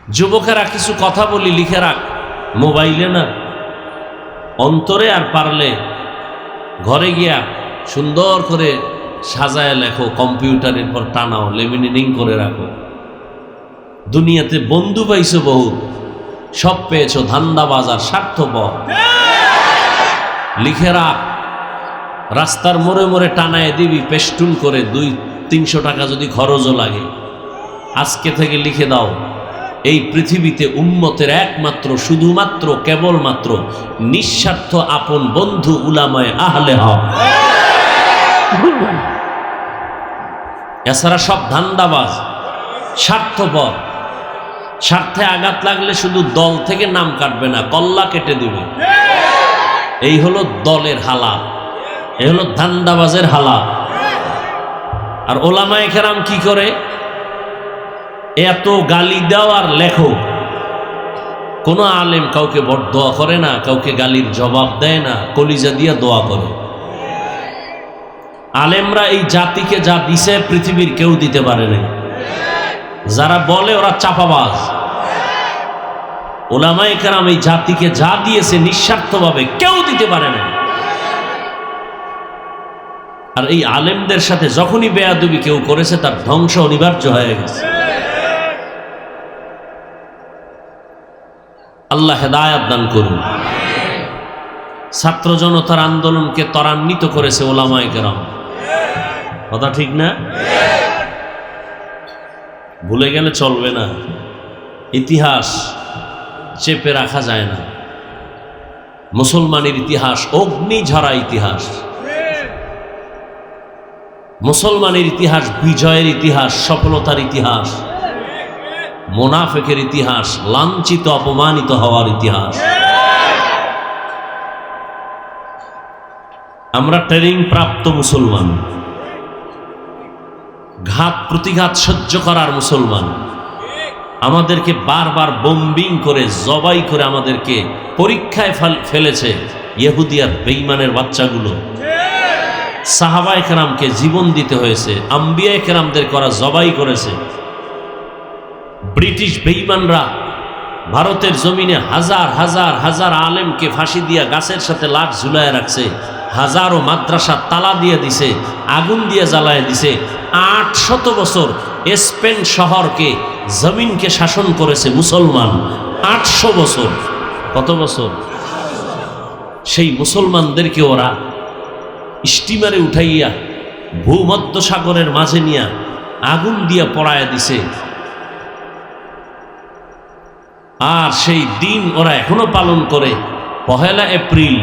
যুবকেরা কিছু কথা বলি লিখে রাখ, মোবাইলে না, অন্তরে, আর পারলে ঘরে গিয়া সুন্দর করে সাজায় লেখো, কম্পিউটারের পর টানাও, লেমিনেটিং করে রাখো। দুনিয়াতে বন্ধু পাইছো বহু, সব পেয়েছো ধান্দাবাজ আর স্বার্থপর। লিখে রাখ, রাস্তার মোড়ে মোড়ে টানায় দিবি পেস্টুন করে, 200-300 টাকা যদি খরচও লাগে। আজকে থেকে লিখে দাও, এই পৃথিবীতে উম্মতের একমাত্র শুধুমাত্র কেবলমাত্র নিঃস্বার্থ আপন বন্ধু উলামায়ে আহলে হক। এছাড়া সব ধান্দাবাজ, স্বার্থপর। স্বার্থে আঘাত লাগলে শুধু দল থেকে নাম কাটবে না, কল্লা কেটে দিবে। এই হলো দলের হালাত, এই হলো ধান্দাবাজের হালাত। আর ওলামায়ে কেরাম কি করে? এত গালি দাও আর লেখো। কোন আলেম কাউকে দোয়া করে না, কাউকে গালির জবাব দেয় না, কলিজা দিয়া দোয়া করে। আলেমরা এই জাতিকে যা দিছে পৃথিবীর কেউ দিতে পারে না। যারা বলে ওরা চাপাবাজ। ওলামায়ে কেরাম এই জাতিকে যা দিয়েছে নিঃস্বার্থভাবে কেউ দিতে পারে না। আর এই আলেমদের সাথে যখনই বেয়াদবি কেউ করেছে তার ধ্বংস অনিবার্য হয়ে গেছে। আল্লাহ হেদায়াত দান করুন। ছাত্র জনতার আন্দোলনকে ত্বরান্বিত করেছে ওলামায়ে কেরাম। কথা ঠিক না? ভুলে গেলে চলবে না। ইতিহাস চেপে রাখা যায় না। মুসলমানের ইতিহাস অগ্নিঝরা ইতিহাস। মুসলমানের ইতিহাস বিজয়ের ইতিহাস, সফলতার ইতিহাস। মুনাফিকের ইতিহাস লাঞ্ছিত অপমানিত হওয়ার ইতিহাস। আমরা ট্রেনিং প্রাপ্ত মুসলমান, ঘাত প্রতিঘাত সহ্য করার মুসলমান। আমাদেরকে বারবার বোম্বিং করে জবাই করে আমাদেরকে পরীক্ষায় ফেলেছে ইহুদি আর বেঈমানের বাচ্চাগুলো। সাহাবায়ে কেরামকে জীবন দিতে হয়েছে, আম্বিয়ায়ে কেরামদের করা জবাই করেছে। ব্রিটিশ বেঈমানরা ভারতের জমিনে হাজার হাজার হাজার আলেমকে ফাঁসি দিয়া গাছের সাথে লাশ ঝুলায় রাখছে। হাজারো মাদ্রাসা তালা দিয়ে দিছে, আগুন দিয়ে জ্বালায় দিছে। 800 বছর স্পেন শহরকে জমিনকে শাসন করেছে মুসলমান। 800 বছর। কত বছর? সেই মুসলমানদেরকে ওরা স্টিমারে উঠাইয়া ভূমধ্য সাগরের মাঝে নিয়া আগুন দিয়া পড়ায়া দিছে। আর সেই দিন ওরা এখনো পালন করে। 1 এপ্রিল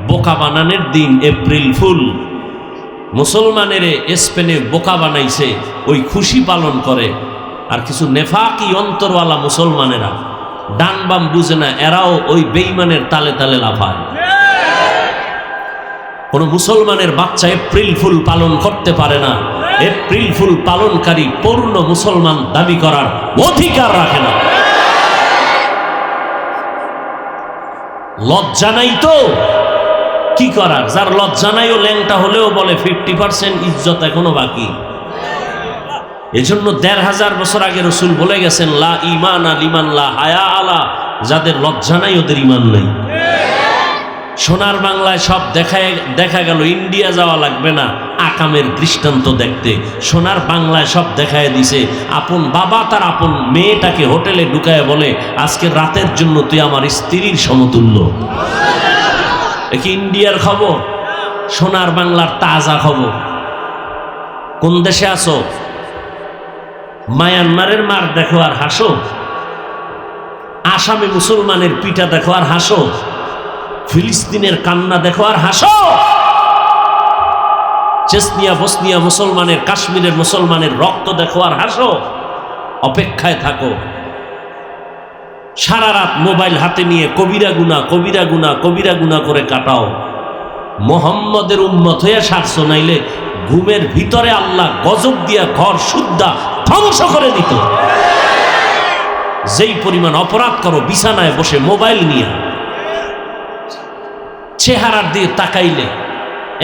বোকা বানানোর দিন, এপ্রিল ফুল। মুসলমানের স্পেনে বোকা বানাইছে, ওই খুশি পালন করে। আর কিছু নেফাকি অন্তরওয়ালা মুসলমানেরা ডান বাম বুঝে না, এরাও ওই বেঈমানের তালে তালে লাফায়। কোন মুসলমানের বাচ্চা এপ্রিল ফুল পালন করতে পারে না। এপ্রিল ফুল পালনকারী পূর্ণ মুসলমান দাবি করার অধিকার রাখে না। লজ্জা নাই তো কি করার? যার লজ্জা নাই ও ল্যাংটা হলেও বলে 50% ইজ্জত এখনো বাকি। এজন্য 1500 বছর আগে রাসূল বলে গেছেন, লা ঈমানা লিমান লা হায়া আলা। যাদের লজ্জা নাই ওদের ঈমান নাই। সোনার বাংলায় সব দেখা গেল, ইন্ডিয়া যাওয়া লাগবে না আকামের দৃষ্টান্ত দেখতে। সোনার বাংলায় সব দেখায় দিছে। আপন বাবা তার আপন মেয়েটাকে হোটেলে ঢুকায় বলে, আজকে রাতের জন্য তুই আমার স্ত্রীর সমতুল্য। কি ইন্ডিয়ার খবর? সোনার বাংলার তাজা খবর। কোন দেশে আছো? মায়ানমারের মার দেখো আর হাসো। আসামে মুসলমানের পিঠা দেখো আর হাসো। ফিলিস্তিনের কান্না দেখো আর হাসো। চেচনিয়া বসনিয়া মুসলমানের, কাশ্মীরের মুসলমানের রক্ত দেখো আর হাসো। অপেক্ষায় থাকো। সারা রাত মোবাইল হাতে নিয়ে কবিরা গুনাহ কবিরা গুনাহ কবিরা গুনাহ করে কাটাও। মুহাম্মদের উম্মত হয়ে সারছো, নাইলে ঘুমের ভিতরে আল্লাহ গজব দিয়া ঘর শুদ্ধা ধ্বংস করে দিত। যেই পরিমাণ অপরাধ করো বিছানায় বসে মোবাইল নিয়ে, চেহারার দিয়ে তাকাইলে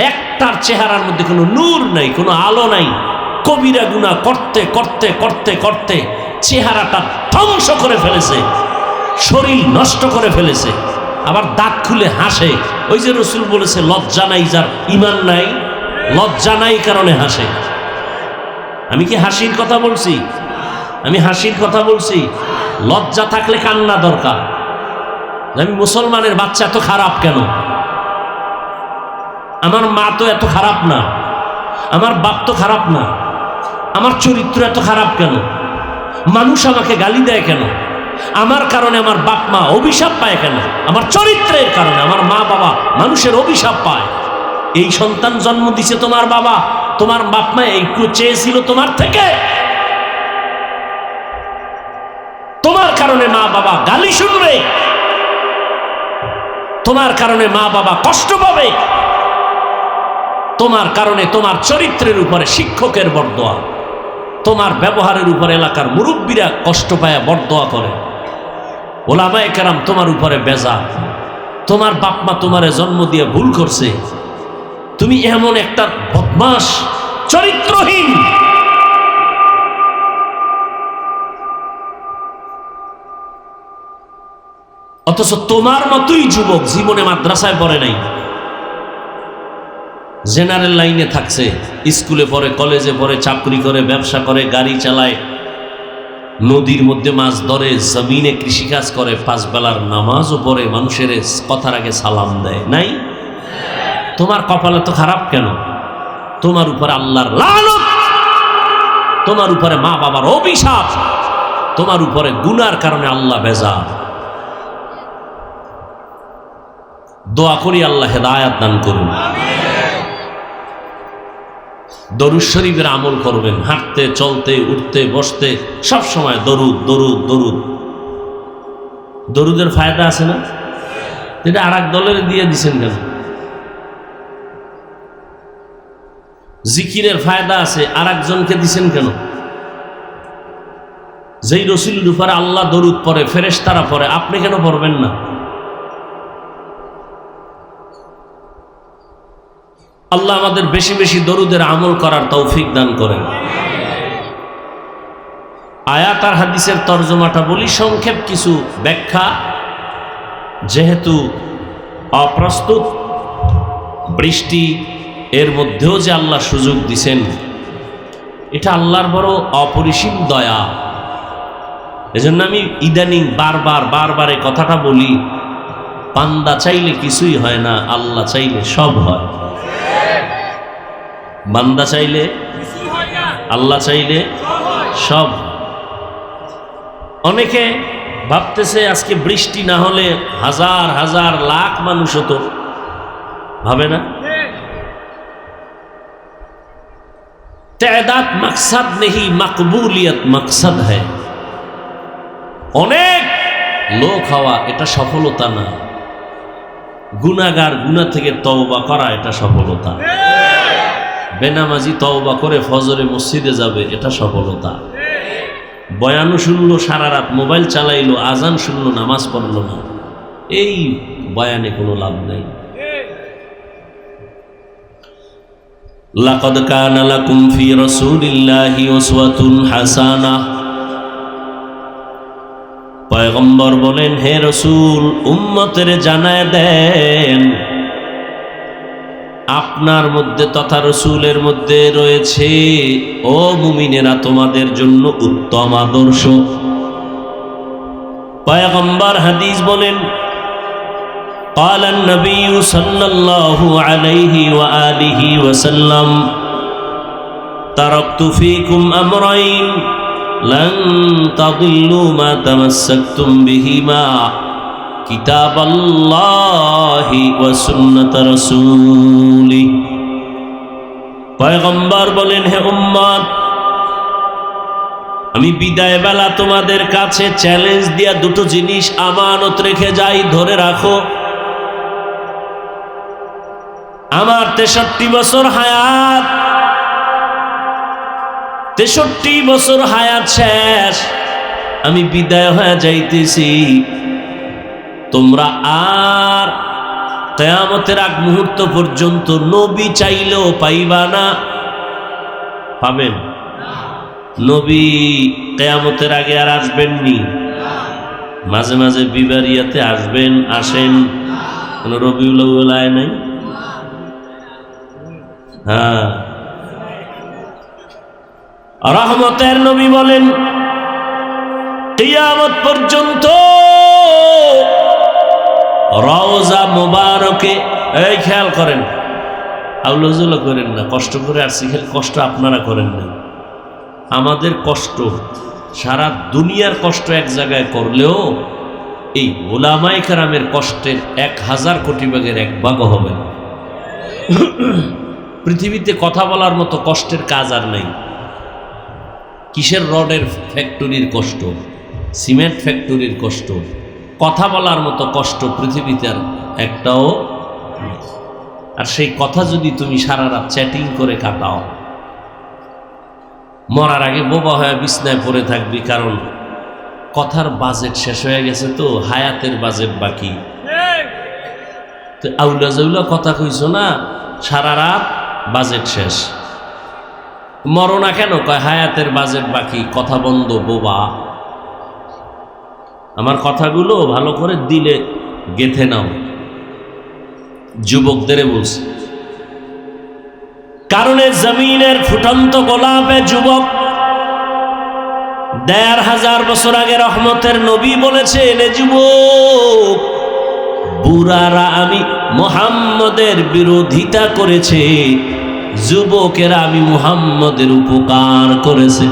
একটার চেহারার মধ্যে কোনো নূর নাই, কোনো আলো নাই। কবিরা গুনাহ করতে করতে করতে করতে চেহারাটা ধ্বংস করে ফেলেছে, শরীর নষ্ট করে ফেলেছে, আবার দাঁত খুলে হাসে। ওই যে রসুল বলেছে লজ্জা নাই যার ঈমান নাই, লজ্জা নাই কারণে হাসে। আমি কি হাসির কথা বলছি? আমি হাসির কথা বলছি? লজ্জা থাকলে কান্না দরকার। আমি মুসলমানের বাচ্চা এত খারাপ কেন? আমার মা তো এত খারাপ না, আমার বাপ তো খারাপ না, আমার চরিত্র এত খারাপ কেন? মানুষ আমাকে গালি দেয় কেন? আমার কারণে আমার বাপ মা অভিশাপ পায় কেন? আমার চরিত্রের কারণে আমার মা বাবা মানুষের অভিশাপ পায়। এই সন্তান জন্ম দিছে তোমার বাবা, তোমার বাপ মা একটু চেয়েছিল তোমার থেকে? তোমার কারণে মা বাবা গালি শুনবে, তোমার কারণে মা বাবা কষ্ট পাবে, তোমার কারণে তোমার চরিত্রের উপরে শিক্ষকের বরদোয়া, তোমার ব্যবহারের উপরে এলাকার মুরব্বীরা কষ্ট পায় বরদোয়া করে, ওলামায়ে কেরাম তোমার উপরে বেজার। তোমার বাপ মা তোমারে জন্ম দিয়ে ভুল করছে, তুমি এমন একটা বদমাশ চরিত্রহীন। অথচ তোমার মতোই যুবক জীবনে মাদ্রাসায় পড়ে নাই, জেনারেল লাইনে থাকছে, স্কুলে পড়ে, কলেজে পড়ে, চাকরি করে, ব্যবসা করে, গাড়ি চালায়, নদীর মধ্যে মাছ ধরে, জমিনে কৃষিকাজ করে, 5 বেলার নামাজও পড়ে, মানুষের কথার আগে সালাম দেয়। নাই? তোমার কপালে তো খারাপ কেন? তোমার উপরে আল্লাহর লানত, তোমার উপরে মা বাবার অভিশাপ, তোমার উপরে গুনার কারণে আল্লাহ বেজার। দোয়া করি আল্লাহ হেদায়েত দান করুন। দরুদ শরীফের আমল করবেন, হাঁটতে চলতে উঠতে বসতে সব সময় দরুদ দরুদ দরুদ। দরুদের ফায়দা আছে না? এটা আর এক দলের দিয়ে দিছেন কেন? জিকিরের ফায়দা আছে, আর একজনকে দিছেন কেন? যেই রসুলের উপরে আল্লাহ দরুদ পড়ে, ফেরেশতারা পড়ে, আপনি কেন পড়বেন না? আল্লাহ আমাদের বেশি বেশি দরুদের আমল করার তৌফিক দান করেন। আয়াত আর হাদিসের তর্জমাটা বলি, সংক্ষেপ কিছু ব্যাখ্যা, যেহেতু অপ্রস্তুত, বৃষ্টি এর মধ্যেও যে আল্লাহ সুযোগ দিছেন, এটা আল্লাহর বড় অপরিসীম দয়া। এজন্য আমি ইদানিং বারবার এই কথাটা বলি, বান্দা চাইলে কিছুই হয় না, আল্লাহ চাইলে সব হয়। বান্দা চাইলে, আল্লাহ চাইলে সব। অনেকে ভাবতেছে আজকে বৃষ্টি না হলে হাজার হাজার লাখ মানুষ হতো, ভাবে না? তাদাদ মকসদ নেই, মকবুলিয়ত মকসদ হ্যায়। অনেক লোক হওয়া এটা সফলতা না, গুনাহগার গুনাহ থেকে তওবা করা এটা সফলতা। বেনামাজি তওবা করে ফজরে মসজিদে যাবে, এটা সফলতা। বয়ানও শুনলো সারা রাত, মোবাইল চালাইলো, আজান শুনলো, নামাজ পড়লো না, এই বয়ানে কোনো লাভ নাই। লাকাদ কানা লাকুম ফি রাসূলিল্লাহি উসওয়াতুন হাসানাহ। পয়গম্বর বলেন, হে রাসূল, উম্মতের জানায় দেন আপনার মধ্যে তথা রসুলের মধ্যে রয়েছে, ও মুমিনেরা, তোমাদের জন্য উত্তম আদর্শ। পয়গম্বর হাদিস বলেন, قال النبي صلى الله عليه وآله وسلم تركت فيكم أمرين لن تضلوا ما تمسكتم بهما কিতাব আল্লাহি ওয়া সুন্নাত রাসূলি। পয়গম্বর বলেন, হে উম্মত, আমি বিদায় বেলা তোমাদের কাছে চ্যালেঞ্জ দিয়া দুটো জিনিস আমানত রেখে যাই, ধরে রাখো। আমার 63 বছর হায়াত, 63 বছর হায়াত শেষ, আমি বিদায় হয়ে যাইতেছি। তোমরা আর কিয়ামতের আগ মুহূর্ত পর্যন্ত নবী চাইলেও পাইবা না। পাবেন? নবী কিয়ামতের আগে আর আসবেননি, মাঝে মাঝে বিবারিয়াতে আসবেন, আসেন, কোন রবিউল আউয়াল আয় নাই। হ্যাঁ, রহমতের নবী বলেন কিয়ামত পর্যন্ত রওজা মুবারকে, এই খেয়াল করেন, আউলাজুলা করেন না, কষ্ট করে আসছি, খেয়াল কষ্ট আপনারা করেন না। আমাদের কষ্ট, সারা দুনিয়ার কষ্ট এক জায়গায় করলেও এই উলামায়ে কেরামের কষ্টের 1000 কোটি ভাগের 1 ভাগও হবে না। পৃথিবীতে কথা বলার মতো কষ্টের কাজ আর নেই। কিসের রডের ফ্যাক্টরির কষ্ট, সিমেন্ট ফ্যাক্টরির কষ্ট, কথা বলার মতো কষ্ট পৃথিবীতে আর একটাও নেই। আর সেই কথা যদি তুমি সারা রাত চ্যাটিং করে কাটাও, মরার আগে বোবা হয়ে বিছনায় পড়ে থাকবি, কারণ কথার বাজেট শেষ হয়ে গেছে, তো হায়াতের বাজেট বাকি। তো আউলা জাউলা কথা কইছো না, সারা রাত বাজেট শেষ। মরো না কেন? কয় হায়াতের বাজেট বাকি, কথা বন্ধ, বোবা। আমার কথাগুলো ভালো করে দিলে গেথে নাও, যুবকদের বলছি। কারণে জমিনের ফুটন্ত গোলাপে যুবক 1500 বছর আগে রহমতের নবী বলেছেন, এ যুবক, বুড়ারা আমি মুহাম্মদের বিরোধিতা করেছে, যুবকেরা আমি মুহাম্মদের উপকার করেছে।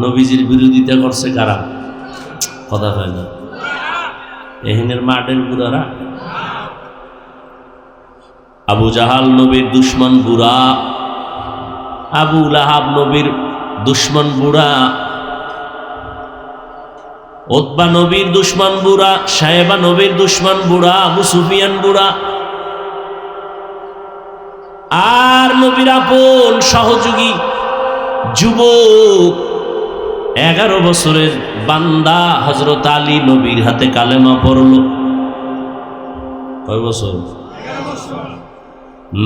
নবীজির বিরোধিতা করছে কারা? কথা হয় না, এহেনের মাডেল বুড়ারা। আবু জাহাল নবীর দুশ্মন বুড়া, আবু লাহাব নবীর দুশ্মন বুড়া, উতবা নবীর দুশ্মন বুড়া, সাহেবা নবীর দুশ্মন বুড়া, আবু সুফিয়ান বুড়া। আর নবীর আপন সহযোগী যুবক 11 বছরের বান্দা হযরত আলী নবীর হাতে কালেমা পড়ল। কয় বছর?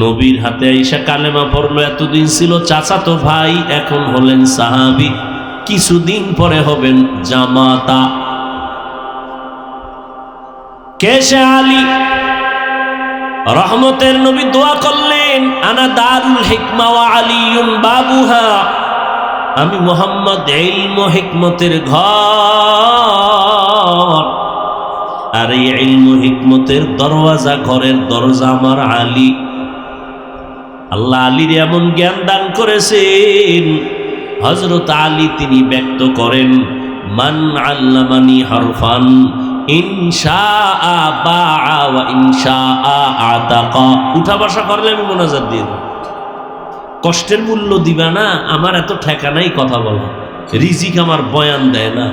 নবীর হাতে আইসা কালেমা পড়লো। এতদিন ছিল চাচাতো ভাই, এখন হলেন সাহাবী, কিছুদিন পরে হবেন জামাতা। কেশে আলী রহমতের নবী দোয়া করলেন, আনা দারুল হিকমা ওয়া আলিয়ুন বাবুহা, আমি মুহাম্মদ ইলম ও হিকমতের ঘর, আর এই ইলম ও হিকমতের দরওয়াজা, ঘরের দরজা আমার আলী। আল্লাহ আলীর এমন জ্ঞান দান করেছেন, হযরত আলী তিনি ব্যক্ত করেন, মান আল্লামানি হরফান ইনশাআ বাআ ওয়া ইনশাআ আতাকা। উঠা বসা করলে আমি মোনাজাত দিয়ে দেব। কষ্টের মূল্য দিবা না, আমার এত ঠেকা নাই কথা বলা। রিজিক আমার বয়ান দেয় না,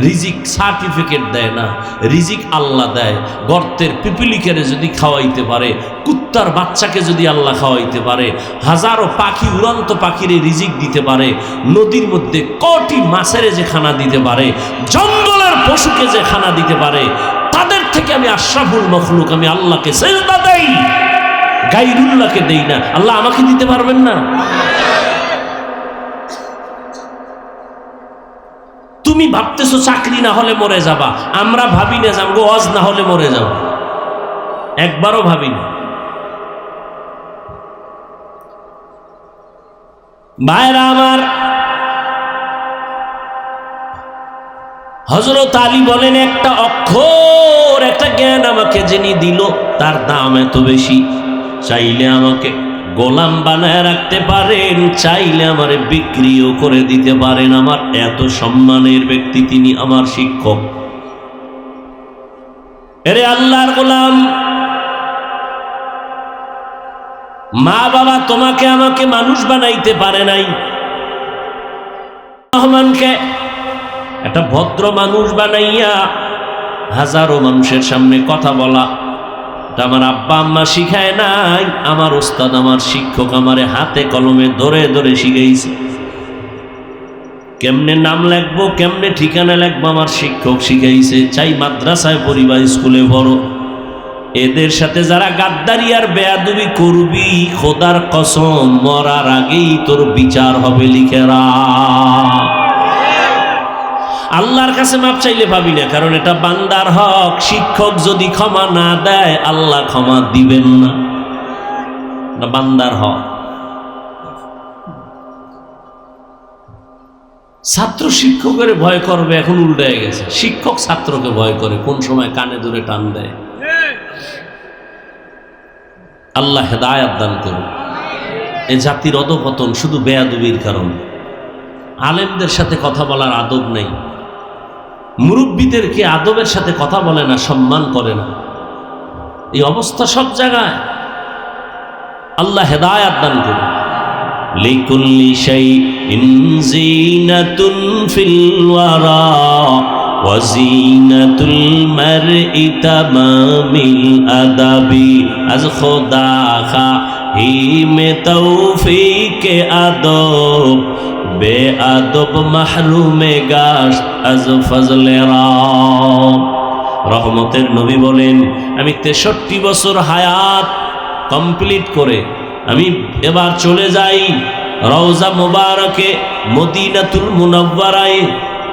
রিজিক সার্টিফিকেট দেয় না, রিজিক আল্লাহ দেয়। গর্তের পিপিলিকারে যদি খাওয়াইতে পারে, কুত্তার বাচ্চাকে যদি আল্লাহ খাওয়াইতে পারে, হাজারো পাখি, উড়ন্ত পাখিরে রিজিক দিতে পারে, নদীর মধ্যে কোটি মাছের যে খানা দিতে পারে, জঙ্গলের পশুকে যে খানা দিতে পারে, তাদের থেকে আমি আশরাফুল মখলুক, আমি আল্লাহকে সেজদা দেই, গায়রুল্লাহকে দেই না। আল্লাহ আমাকে দিতে পারবেন না? তুমি ভাবতেছো চাকরি না হলে মরে যাবা, আমরা ভাবি না যাবো ওয়াজ না হলে মরে যাব, একবারও ভাবি না। ভাইরা আমার, হযরত আলী বলেন, একটা অক্ষর, একটা জ্ঞান আমাকে যিনি দিল, তার দাম এত বেশি। চাইলে আমাকে গোলাম বানায় রাখতে পারেন, চাইলে আমারে বিক্রিও করে দিতে পারেন। আমার এত সম্মানের ব্যক্তি তিনি, আমার শিক্ষক। এরে আল্লাহর গোলাম, মা বাবা তোমাকে আমাকে মানুষ বানাইতে পারে নাই, রহমানকে একটা ভদ্র মানুষ বানাইয়া হাজারো মানুষের সামনে কথা বলা, আমার আব্বা আম্মা শিখায় নাই, আমার ওস্তাদ, আমার শিক্ষক আমারে হাতে কলমে ধরে ধরে শিখাইছে। কেমনে নাম লিখবো, কেমনে ঠিকানা লিখবো, আমার শিক্ষক শিখাইছে। চাই মাদ্রাসায় পড়ি বা স্কুলে পড়ো, এদের সাথে যারা গাদ্দারি আর বেয়াদবি করবি, খোদার কসম মরার আগেই তোর বিচার হবে, লিখে রাখ। আল্লাহর কাছে মাপ চাইলে পাবি না, কারণ এটা বান্দার হক। শিক্ষক যদি ক্ষমা না দেয় আল্লাহ ক্ষমা দিবেন না, এটা বান্দার হক। ছাত্র শিক্ষকের ভয় করবে, এখন উল্টায় গেছে। শিক্ষক ছাত্রকে ভয় করে, কোন সময় কানে ধরে টান দেয়। আল্লাহ হেদায়াত দান করুন। এ জাতির অধঃপতন শুধু বেয়াদবির কারণে। আলেমদের সাথে কথা বলার আদব নেই, মুরব্বীদেরকে আদবের সাথে কথা বলে না, সম্মান করে না। এই অবস্থা সব জায়গায়। আল্লাহ হেদায়াত দান করুন। লিকুল্লি শাইইন যিনাতুন ফিল ওয়ারা ওয়া যিনাতুল মারই তামামিল আদাবি। আজ খোদা খাহিমে তৌফিকে আদব, বেআদব মাহরুমে গাশ আজ ফজলে রাম। রহমতের নবী বলেন, আমি 63 বছর হায়াত কমপ্লিট করে আমি এবার চলে যাই রওজা মুবারকে মদিনাতুল মুনাওয়ারায়।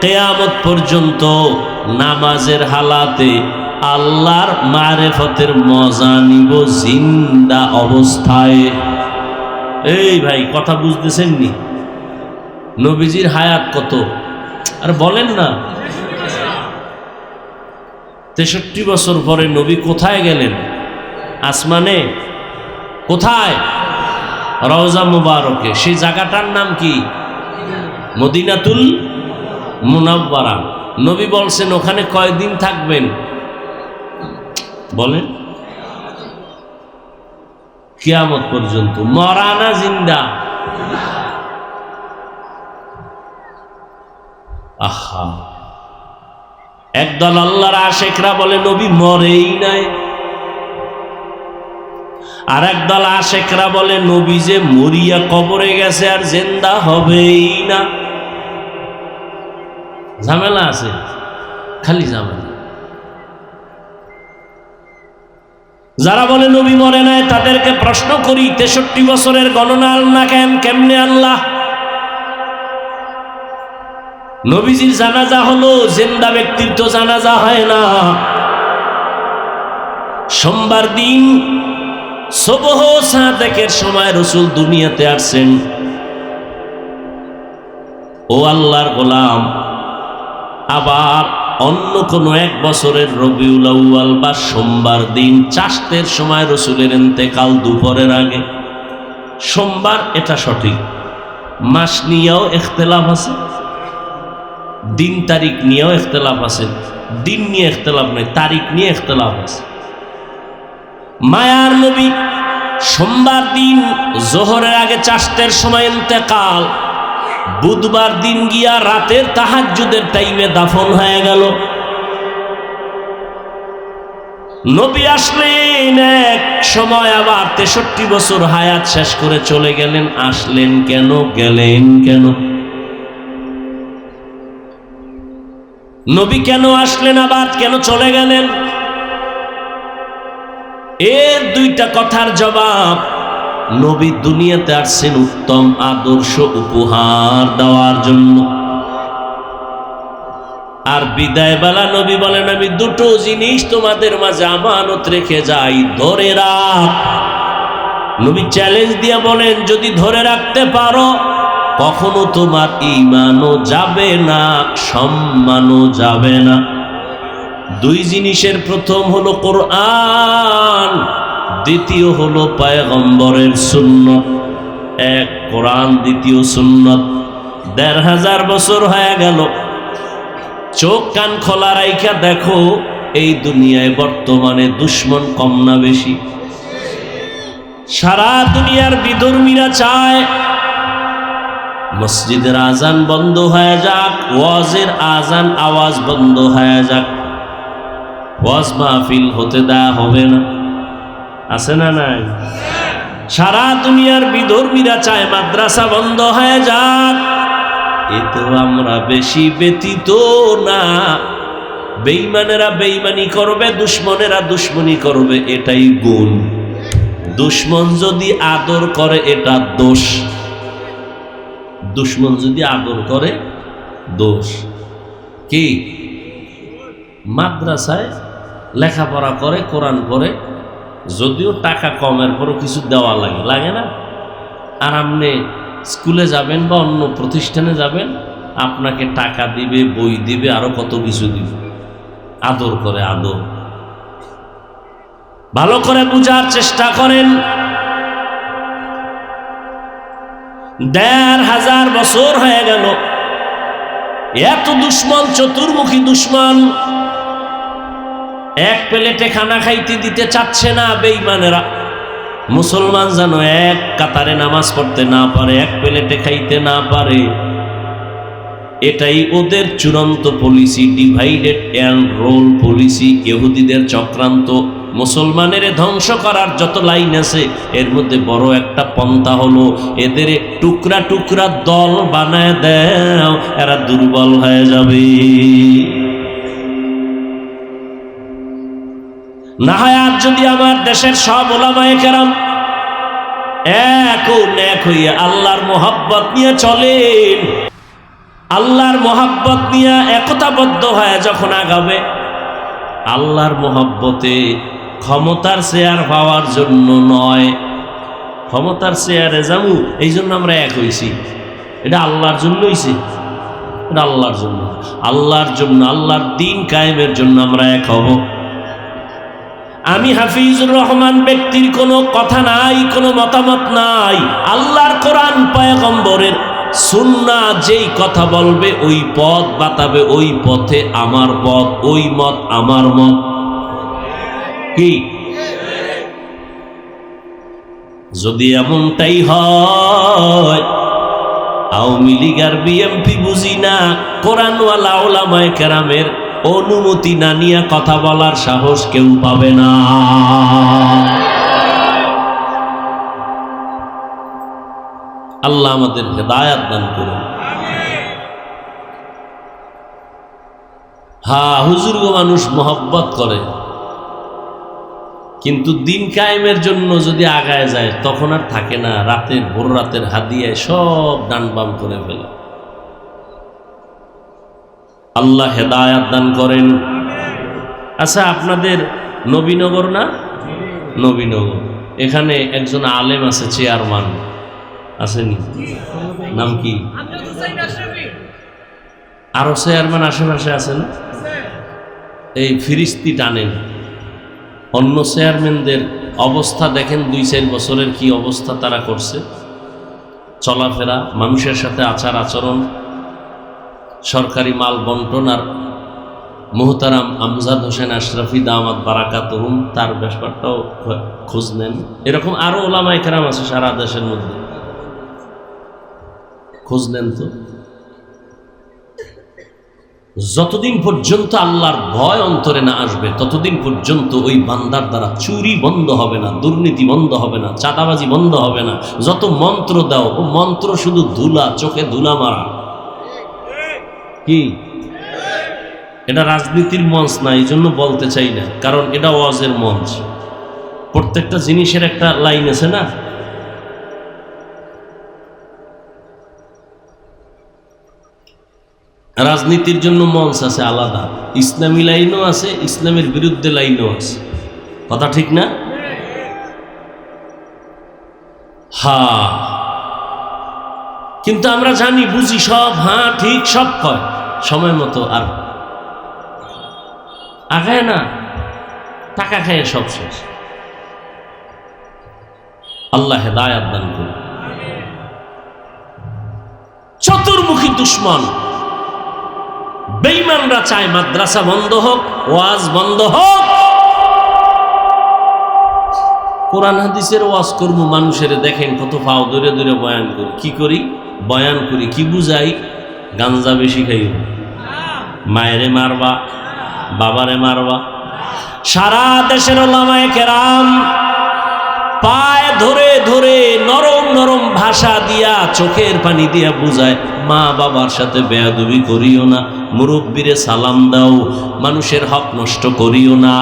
কিয়ামত পর্যন্ত নামাজের হালাতে আল্লাহর মারেফতের মজা নিব জিন্দা অবস্থায়। এই ভাই কথা বুঝতেছেন নি? নবীজির হায়াত কত আর বলেন না। 63 বছর পরে নবী কোথায় গেলেন? আসমানে। কোথায়? রওজা মুবারকে। সেই জায়গাটার নাম কি? মদিনাতুল মুনাওয়ারা। নবী বলছেন ওখানে কয়দিন থাকবেন বলেন? কিয়ামত পর্যন্ত। মরা না জিন্দা? আহা, একদল আল্লাহর আশেকরা বলে নবী মরেই নাই, আর একদল আশেকরা বলে নবী যে মরিয়া কবরে গেছে আর জিন্দা হবেই না। ঝামেলা আছে, খালি ঝামেলা। যারা বলে নবী মরে নাই তাদেরকে প্রশ্ন করি, 63 বছরের গণনা আল্লাহ কেমনে আল্লাহ? নবীজির জানাজা হলো, জিন্দা ব্যক্তির তো জানাজা হয় না। সোমবার দিন সুবহ সাদেকের সময় রাসূল দুনিয়াতে আসছেন। ও আল্লাহর গোলাম, আবার অন্য কোনো এক বছরের রবিউল আউয়াল বা সোমবার দিন চাষতের সময় রাসূলের ইন্তেকাল দুপুরের আগে। সোমবার এটা সঠিক। মাস নিয়েও ইখতিলাফ আছে, দিন তারিখ নিয়েও ইখতিলাফ আছে। দিন নিয়ে ইখতিলাফ নেই, তারিখ নিয়ে ইখতিলাফ আছে। মায়ার নবী সোমবার দিন জোহরের আগে চাষতের সময় ইন্তেকাল, বুধবার দিন গিয়া রাতের তাহাজ্জুদের টাইমে দাফন হয়ে গেল। নবী আসলেন এক সময়, আবার 63 বছর হায়াত শেষ করে চলে গেলেন। আসলেন কেন, গেলেন কেন? নবী কেন আসলেন, আবার কেন চলে গেলেন? এর দুইটা কথার জবাব, নবী দুনিয়াতে আসছেন উত্তম আদর্শ উপহার দেওয়ার জন্য। আর বিদায় বেলা নবী বলেন, আমি দুটো জিনিস তোমাদের মাঝে আমানত রেখে যাই, ধরে রাখ। নবী চ্যালেঞ্জ দিয়ে বলেন, যদি ধরে রাখতে পারো কখনো তোমার ঈমানও যাবে না, সম্মানও যাবে না। দুই জিনিসের প্রথম হলো কোরআন, দ্বিতীয় হলো পয়গম্বরের সুন্নত। এক কোরআন, দ্বিতীয় সুন্নত। ১৫০০ বছর হয়ে গেল। চোখ কান খোলা রাইখা দেখো, এই দুনিয়ায় বর্তমানে দুশ্মন কম না বেশি? সারা দুনিয়ার বিধর্মীরা চায় মসজিদের আজান বন্ধ হয়ে যাক, ওয়াজের আজান আওয়াজ বন্ধ হয়ে যাক, ওয়াজ মাহফিল হতে দেয়া হবে না। আছে না নাই? সারা দুনিয়ার বিধর্মীরা চায় মাদ্রাসা বন্ধ হয়ে যাক। এতেও আমরা বেশি ব্যতীত না। বেঈমানেরা বেঈমানি করবে, দুশ্মনেরা দুশ্মনী করবে, এটাই গুণ। দুশ্মন যদি আদর করে এটা দোষ, দুশ্মন যদি আদর করে দোষ। কি মাদ্রাসায় লেখাপড়া করে, কোরআন পড়ে, যদিও টাকা কমের পরও কিছু দেওয়া লাগে, লাগে না? আর আপনি স্কুলে যাবেন বা অন্য প্রতিষ্ঠানে যাবেন, আপনাকে টাকা দিবে, বই দিবে, আরো কত কিছু দিবে। আদর করে, আদর। ভালো করে বুঝার চেষ্টা করেন। ১৫০০ বছর হয়ে গেল, এত দুশ্মন, চতুর্মুখী দুশ্মন, এক প্লেটে খানা খাইতে দিতে চাচ্ছে না বেঈমানেরা। মুসলমান যেন এক কাতারে নামাজ পড়তে না পারে, এক প্লেটে খাইতে না পারে, এটাই ওদের চূড়ান্ত policy, divided and rule policy, ইহুদিদের চক্রান্ত। মুসলমানের ধ্বংস করার যত লাইন আছে, এর মধ্যে বড় একটা পন্থা হলো এদের টুকরা টুকরা দল বানায় দাও, এরা দুর্বল হয়ে যাবে। না হয় আজ যদি আমার দেশের সব উলামায়ে কেরাম এক হইয়া আল্লাহর মোহাব্বত নিয়ে চলেন, আল্লাহর মোহাব্বত নিয়ে একতাবদ্ধ হয়ে যখন আগাবে, আল্লাহর মোহাব্বতে ক্ষমতার চেয়ার পাওয়ার জন্য নয়, ক্ষমতার চেয়ারে যাবো এই জন্য আমরা এক হইছি, এটা আল্লাহর জন্য হইছি, এটা আল্লাহর জন্য, আল্লাহর জন্য, আল্লাহর দ্বীন কায়েমের জন্য আমরা এক হব। আমি হাফিজুর রহমান ব্যক্তির কোনো কথা নাই, কোনো মতামত নাই, আল্লাহর কোরআন পয়গম্বরের সুন্নাহ যেই কথা বলবে, ওই পথ বাতাবে, ওই পথে আমার পথ, ওই মত আমার মত। কি যদি এমনটাই হয়, আওয়ামী লীগ আর বিএনপি বুঝি না, কোরআনওয়ালা উলামায়ে কেরামের অনুমতি না নিয়ে কথা বলার সাহস কেউ পাবে না। আল্লাহ আমাদের হেদায়াত দান করুন। হ্যাঁ, হুজুরগো মানুষ মহব্বত করে, কিন্তু দিন কায়েমের জন্য যদি আগায় যায় তখন আর থাকে না, রাতের ভোর রাতের হাদিয়ায় সব ডান বাম করে ফেলে। আল্লাহ হেদায়াত দান করেন। আচ্ছা, আপনাদের নবীনগর না? নবীনগর, এখানে একজন আলেম আছে, চেয়ারম্যান আসেনি, নাম কি? আরো চেয়ারম্যান আশেপাশে আছেন, এই ফিরিস্তি টানেন। অন্য চেয়ারম্যানদের অবস্থা দেখেন, ২-৪ বছরের কি অবস্থা তারা করছে, চলাফেরা, মানুষের সাথে আচার আচরণ, সরকারি মাল বন্টন। আর মুহতারাম আমজাদ হোসেন আশরাফি দামাত বারাকাতুহুম, তার ব্যাপারটাও খোঁজ নেন। এরকম আরো ওলামায়ে কেরাম আছে সারা দেশের মধ্যে, খোঁজ নেন তো। যতদিন পর্যন্ত আল্লাহর ভয় অন্তরে না আসবে, ততদিন পর্যন্ত ওই বান্দার দ্বারা চুরি বন্ধ হবে না, দুর্নীতি বন্ধ হবে না, চাঁদাবাজি বন্ধ হবে না। যত মন্ত্র দাও, ও মন্ত্র শুধু ধুলা, চোখে ধুলা মারা। কি এটা রাজনীতির মঞ্চ না, এই জন্য বলতে চাই না, কারণ এটা ওয়াজের মঞ্চ। প্রত্যেকটা জিনিসের একটা লাইন আছে না। রাজনীতির জন্য মঞ্চ আছে আলাদা, ইসলামী লাইনও আছে, ইসলামের বিরুদ্ধে লাইনও আছে, কথা ঠিক না? হ্যাঁ, কিন্তু আমরা জানি বুঝি সব, হ্যাঁ ঠিক সব হয় সময় মতো, আর আগায় না, টাকা খায় সব শেষ। আল্লাহ হেদায়াত দান করুন। চতুর্মুখী দুশ্মন বেঈমানরা চায় মাদ্রাসা বন্ধ হোক, ওয়াজ বন্ধ হোক। কোরআন হাদিসের ওয়াজ করবো, মানুষের দেখেন কত ফাও দূরে দূরে বয়ান করি। কি করি? বয়ান করি, কি বুঝাই? গাঞ্জা বেশি খাইব, মায়েরে মারবা, বাবারে মারবা। সারা দেশের উলামায়ে কেরাম পায়ে ধরে ধরে নরম নরম ভাষা দিয়া চোখের পানি দিয়া বুঝায়, মা বাবার সাথে বেয়াদবি করিও না, মুরব্বিরে সালাম দাও, মানুষের হক নষ্ট করিও না,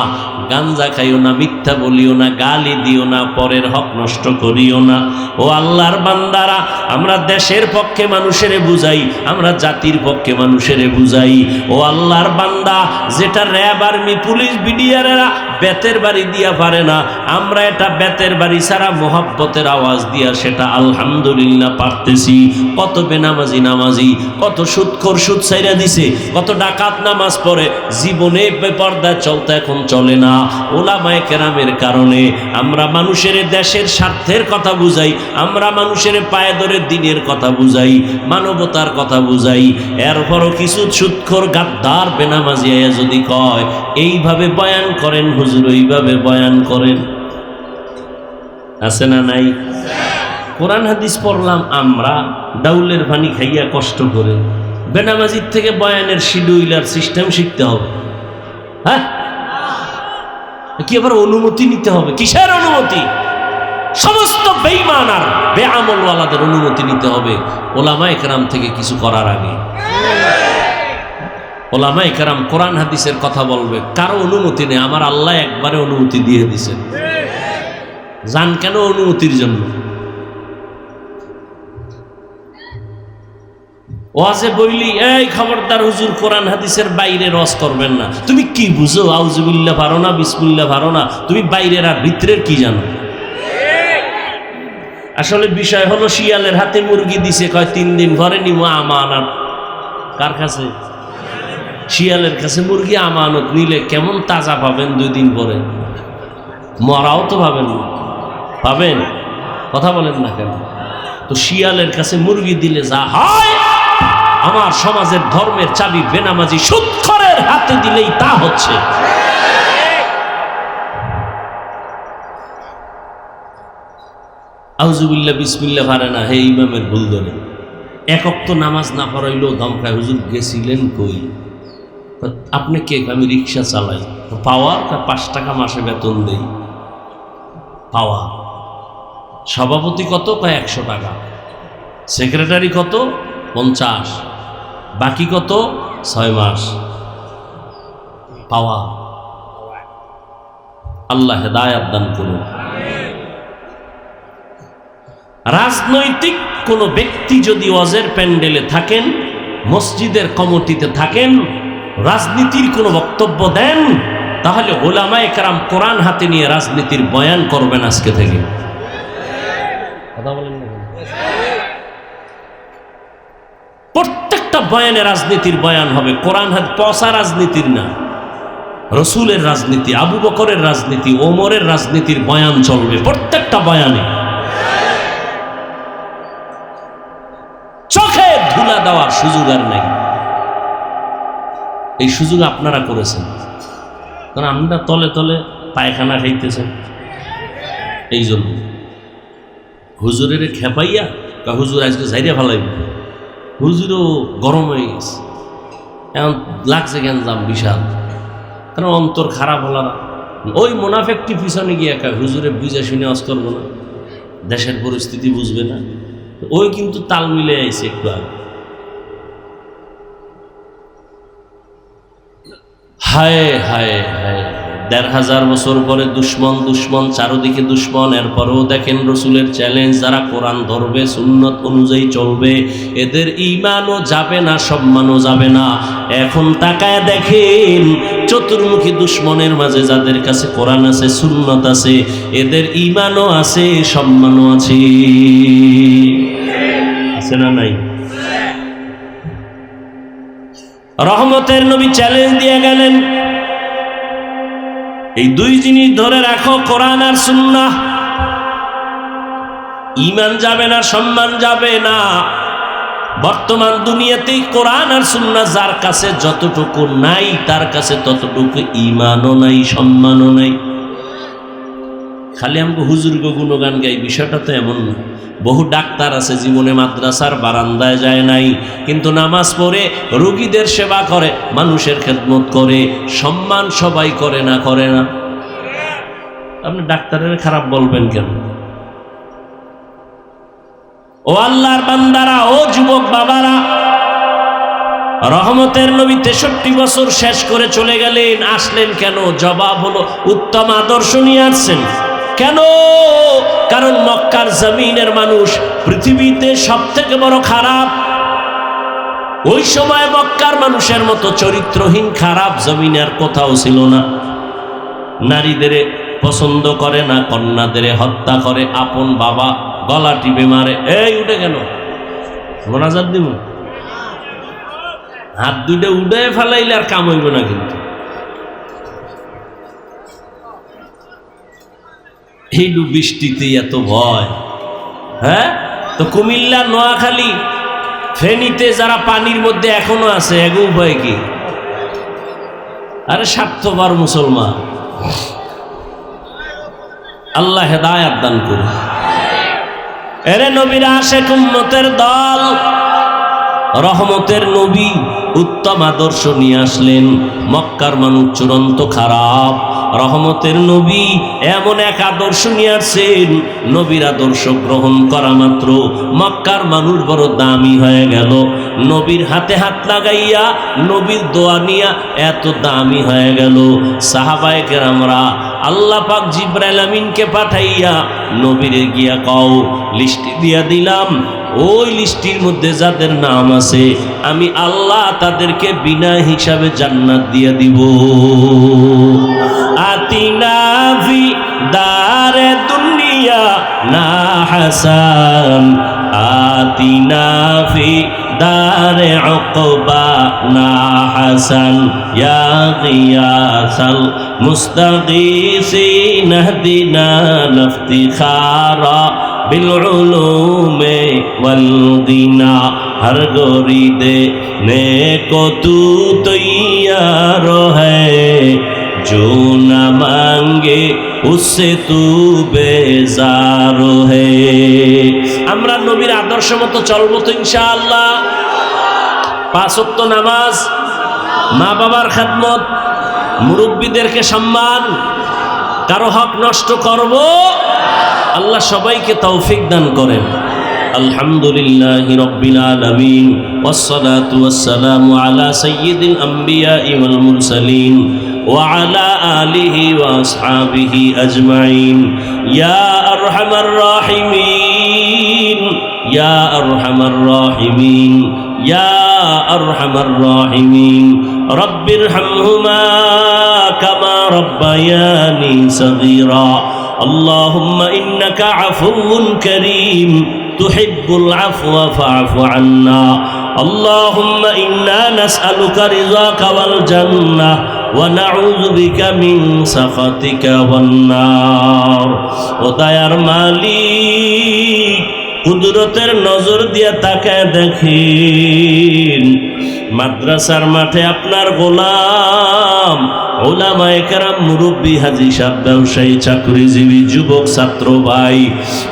গাঞ্জা খাইও না, মিথ্যা বলিও না, গালি দিও না, পরের হক নষ্ট করিও না। ও আল্লাহর বান্দারা, আমরা দেশের পক্ষে মানুষের বুঝাই, আমরা জাতির পক্ষে মানুষের বুঝাই। ও আল্লাহর বান্দা, যেটা র্যাব, আর্মি, পুলিশ, বিডিআরেরা বেতের বাড়ি দিয়া পারে না, আমরা এটা বেতের বাড়ি ছাড়া মোহাব্বতের আওয়াজ দিয়া সেটা আলহামদুলিল্লাহ পারতেছি। কত বেনামাজি নামাজি, কত সুদখোর সুদ ছাইরা দিছে, কত ডাকাত নামাজ পড়ে, জীবনে বেপরদায় চলতে এখন চলে না। ওলামায়ে কেরামের কারণে আমরা মানুষের দেশের স্বার্থের কথা বুঝাই, আমরা মানুষের পায়ে ধরে দিনের কথা বুঝাই, মানবতার কথা বুঝাই। এরপরও কিছু সুদখোর গাদ্দার বেনামাজি আয়া যদি কয় এইভাবে বয়ান করেন হুজুর, ওইভাবে বয়ান করেন, আছে না নাই? কোরআন হাদিস পড়লাম আমরা ডাউলের পানি খাইয়া কষ্ট করে, বেনামাজির থেকে বয়ানের শিডিউল আর সিস্টেম শিখতে হবে। হ্যাঁ, কি আবার অনুমতি নিতে হবে? কিসের অনুমতি? সমস্ত বেঈমান আর বেআমলওয়ালাদের অনুমতি নিতে হবে ওলামায়ে কেরাম থেকে কিছু করার আগে। ওলামায়ে কেরাম কোরআন হাদিসের কথা বলবে, কারো অনুমতি নেই, আমার আল্লাহ একবারে অনুমতি দিয়ে দিছেন। জান কেন? অনুমতির জন্য। ওয়াজে বইলি, এই খবরদার হুজুর কোরআন হাদিসের বাইরে রস করবেন না। তুমি কি বুঝো? আউযুবিল্লাহ পারো না, বিসমিল্লাহ পারো না, তুমি বাইরের আর ভিতরের কি জানো? আসলে বিষয় হলো, শিয়ালের হাতে মুরগি দিছে, কয় 3 দিন পরে নিব আমানত। কার কাছে? শিয়ালের কাছে মুরগি আমানত নিলে কেমন তাজা পাবেন 2 দিন পরে? মরাও তো পাবেন না। পাবেন? কথা বলেন না কেন? তো শিয়ালের কাছে মুরগি দিলে যা হয়, আমার সমাজের ধর্মের চাবি বেনামাজি সুদখোরের হাতে দিলেই তা হচ্ছে। আউযুবিল্লাহ বিসমিল্লাহ পারে না, হে ইমামের ভুল ধরে এক ওয়াক্ত নামাজ না পড়াইলেও ধমকায়, হুজুর গেছিলেন কই? আপনি কে? আমি রিক্সা চালাই। পাওয়ার 5 টাকা মাসে বেতন দেই। পাওয়ার সভাপতি কত? 100 টাকা। সেক্রেটারি কত? 50। বাকি কত? 6 মাস। পাওয়ার। আল্লাহ হেদায়েত দান করুন। রাজনৈতিক কোনো ব্যক্তি যদি ওয়াজের প্যান্ডেলে থাকেন, মসজিদের কমিটিতে থাকেন, রাজনীতির কোনো বক্তব্য দেন, তাহলে ওলামায়ে কেরাম কোরআন হাতে নিয়ে রাজনীতির বয়ান করবেন আজকে থেকে। কথা বলেন না? প্রত্যেকটা বয়ানে রাজনীতির বয়ান হবে, কোরআন হাতে পচা রাজনীতির না, রসুলের রাজনীতি, আবু বকরের রাজনীতি, ওমরের রাজনীতির বয়ান চলবে প্রত্যেকটা বয়ানে। চোখে ধুলা দেওয়ার সুযোগ আর নেই। এই সুযোগ আপনারা করেছেন, কারণ আপনারা তলে তলে পায়খানা খাইতেছেন। এই জন্য হুজুরের খেপাইয়া হুজুর আজকে ঝাইরিয়া ফেলাইব, হুজুরও গরম হয়ে গেছে, এখন লাগছে গ্যাঞ্জাম বিশাল, কারণ অন্তর খারাপ হল না। ওই মুনাফেকটি পিছনে গিয়ে একা হুজুরে বুঝে শুনে ওয়াজ করবো না, দেশের পরিস্থিতি বুঝবে না, ওই কিন্তু তাল মিলে আইছে একটু আগে। হায় হায় হায়, ১৫০০ বছর পরে দুশ্মন দুশ্মন, চারদিকে দুশ্মন, এরপরেও দেখেন রসুলের চ্যালেঞ্জ, যারা কোরআন ধরবে, সুন্নত অনুযায়ী চলবে, এদের ঈমানও যাবে না, সম্মানও যাবে না। এখন তাকায় দেখেন চতুর্মুখী দুশ্মনের মাঝে যাদের কাছে কোরআন আছে, সুন্নত আছে, এদের ঈমানও আছে, সম্মানও আছে। আছে না নাই? রহমতের নবী চ্যালেঞ্জ দিয়ে গেলেন, এই 2 জিনিস ধরে রাখো, কোরআন আর সুন্নাহ, ঈমান যাবে না, সম্মান যাবে না। বর্তমান দুনিয়াতেই কোরআন আর সুন্নাহ যার কাছে যতটুকু নাই, তার কাছে ততটুকু ঈমানও নাই, সম্মানও নাই। খালি আমাকে হুজুরকে গুণগান গাই, বিষয়টা তো এমন না। বহু ডাক্তার আছে জীবনে মাদ্রাসার বারান্দায় যায় নাই, কিন্তু নামাজ পড়ে রোগীদের সেবা করে, মানুষের খেদমত করে, সম্মান সবাই করে না? করে না? আপনি ডাক্তারের খারাপ বলবেন কেন? ও আল্লাহর বান্দারা, ও যুবক বাবারা, রহমতের নবী 63 বছর শেষ করে চলে গেলেন। আসলেন কেন? জবাব হলো উত্তম আদর্শ নিয়ে আসছেন। কেন? কারণ মক্কার জমিনের মানুষ পৃথিবীতে সবথেকে বড় খারাপ। ওই সময় মক্কার মানুষের মতো চরিত্রহীন খারাপ জমিনে আর কোথাও ছিল না। নারীদের পছন্দ করে না, কন্যাদের হত্যা করে, আপন বাবা গলা টিপে মারে। এই উঠে কেন? মোনাজাত দিব? হাত দুইটা উঠে ফেলাইলে আর কাম হইব না। কিন্তু এই বৃষ্টিতে এত ভয়, হ্যাঁ? তো কুমিল্লা, নোয়াখালী, ফেনীতে যারা পানির মধ্যে এখনো আছে, এগো উপায় কি? আরে স্বার্থপর মুসলমান, আল্লাহ হেদায়াত দান করুন। এরে নবীর আশিক উম্মতের দল, রহমতের নবী উত্তম আদর্শ নিয়ে আসলেন। মক্কার মানুষ চূড়ান্ত খারাপ, রহমতের নবী এমন এক আদর্শ নিয়ে আসছেন, নবীর আদর্শ গ্রহণ করা মাত্র মক্কার মানুষ বড় দামি হয়ে গেল। নবীর হাতে হাত লাগাইয়া নবীর দোয়া নিয়া এত দামি হয়ে গেল। সাহাবায়ে কেরামরা আল্লাহ পাক জিবরাইল আমিনকে পাঠাইয়া নবীরে গিয়া কও, লিস্টি দিয়া দিলাম, ওই লিস্টির মধ্যে যাদের নাম আছে আমি আল্লাহ তাদেরকে বিনা হিসাবে জান্নাত দিয়ে দিব। আতিনা ফি দারে দুনিয়া না হাসান, আতিনা ফি দারে উকবা না হাসান, ইয়া গিয়াসাল মুস্তাগীসিন ইহদিনা লিফতিখারা बिलउलूमे वल्गिना, हर गोरीदे ने को तू तैयार है, जो न मांगे उससे तू बेजार है। আমরা নবীর আদর্শ মতো চলবো তো ইনশাআল্লাহ। 5 ওয়াক্ত নামাজ, মা বাবার খেদমত, মুরব্বীদেরকে সম্মান, কারো হক নষ্ট করব? আল্লাহ সবাইকে তৌফিক দান করেন। আলহামদুলিল্লাহি রাব্বিল আলামিন, ওয়াসসালাতু ওয়াসসালামু আলা সাইয়্যিদিল আমবিয়াই ওয়াল মুরসালিন ওয়া আলা আলিহি ওয়া আসহাবিহি আজমাইন। ইয়া আরহামার রাহিমিন, ইয়া আরহামার রাহিমিন, ইয়া আরহামার রাহিমিন, রব্বিরহামহুমা কামা রব্বায়ানি সগীরা। اللهم إنك عفو كريم تحب العفو فاعف عنا. اللهم إنا نسألك رضاك والجنة ونعوذ بك من سخطك والنار. ও দয়ার মালিক, কুদরতের নজর দিয়ে তাকায় দেখেন, মাদ্রাসার মাঠে আপনার গোলাম, ওলামায়ে কেরাম, মুরব্বী, হাজী সাহেব, ব্যবসায়ী, চাকরিজীবী, যুবক, ছাত্র ভাই,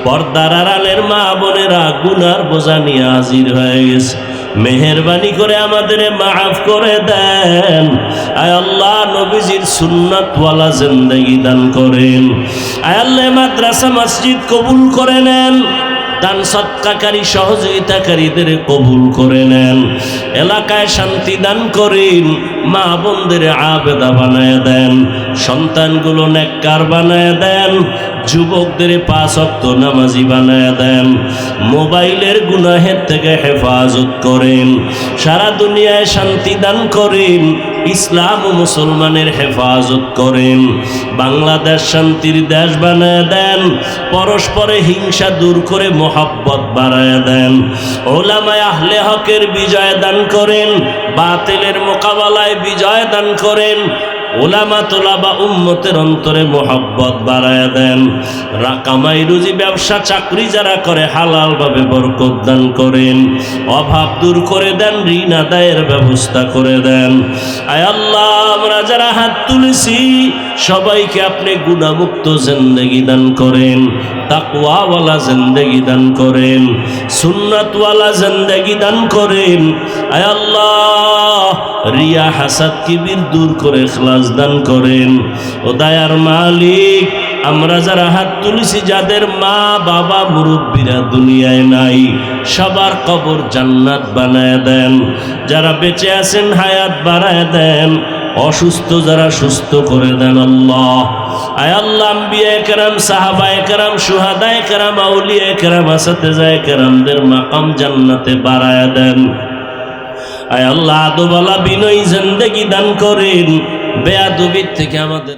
পর্দার আড়ালের মা বোনেরা গুনার বোঝা নিয়ে হাজির হয়ে গেছে। মেহেরবানি করে আমাদের মাফ করে দেন। আয় আল্লাহ, নবীজির সুন্নাতওয়ালা জিন্দেগি দান করেন। আয় আল্লাহ, মাদ্রাসা মসজিদ কবুল করে নেন। দান সৎকারী সহযোগিতাকারীদের কবুল করে নেন। এলাকায় শান্তি দান করেন। মা বোনদের আবেদা বানায় দেন। সন্তানগুলো নেককার বানায় দেন। যুবকদের 5 ওয়াক্ত নামাজি বানায় দেন। মোবাইলের গুনাহের থেকে হেফাজত করেন। সারা দুনিয়ায় শান্তি দান করেন। ইসলাম ও মুসলমানের হেফাজত করেন। বাংলাদেশ শান্তির দেশ বানায় দেন। পরস্পরে হিংসা দূর করে মোহাব্বত বাড়ায় দেন। ওলামায়ে আহলে হকের বিজয় দান করেন। বাতিলের মোকাবেলায় বিজয় দান করেন। ওলামা তোলাবা উম্মতের অন্তরে মোহাব্বত বাড়ায় দেন। কামাই রুজি, ব্যবসা, চাকরি যারা করে হালাল ভাবে বরকত দান করেন। অভাব দূর করে দেন। ঋণ আদায়ের ব্যবস্থা করে দেন। আয় আল্লাহ, আমরা যারা হাত তুলেছি সবাইকে আপনি গুনাহমুক্ত জিন্দেগি দান করেন। তাকওয়াওয়ালা জিন্দেগি দান করেন। সুন্নাতওয়ালা জিন্দেগি দান করেন। আয় আল্লাহ, রিয়া, হাসাদ, কিবির দূর করে ইখলাস দান করেন। ও দয়ার মালিক, আমরা যারা হাত তুলেছি, যাদের মা বাবা মুরব্বীরা দুনিয়ায় নাই, সবার কবর জান্নাত বানায় দেন। যারা বেঁচে আছেন হায়াত বাড়ায় দেন, অসুস্থ যারা সুস্থ করে দেন আল্লাহ। আয় আল্লাহ, আম্বিয়ায়ে কেরাম, সাহাবায়ে কেরাম, শুহাদায়ে কেরাম, আউলিয়ায়ে কেরাম, আসাতেজায়ে কেরামদের মাকাম জান্নাতে বাড়ায় দেন। আয় আল্লাহ, আদব ওয়ালা বিনয়ী জিন্দেগি দান করেন, বেয়াদবির থেকে আমাদের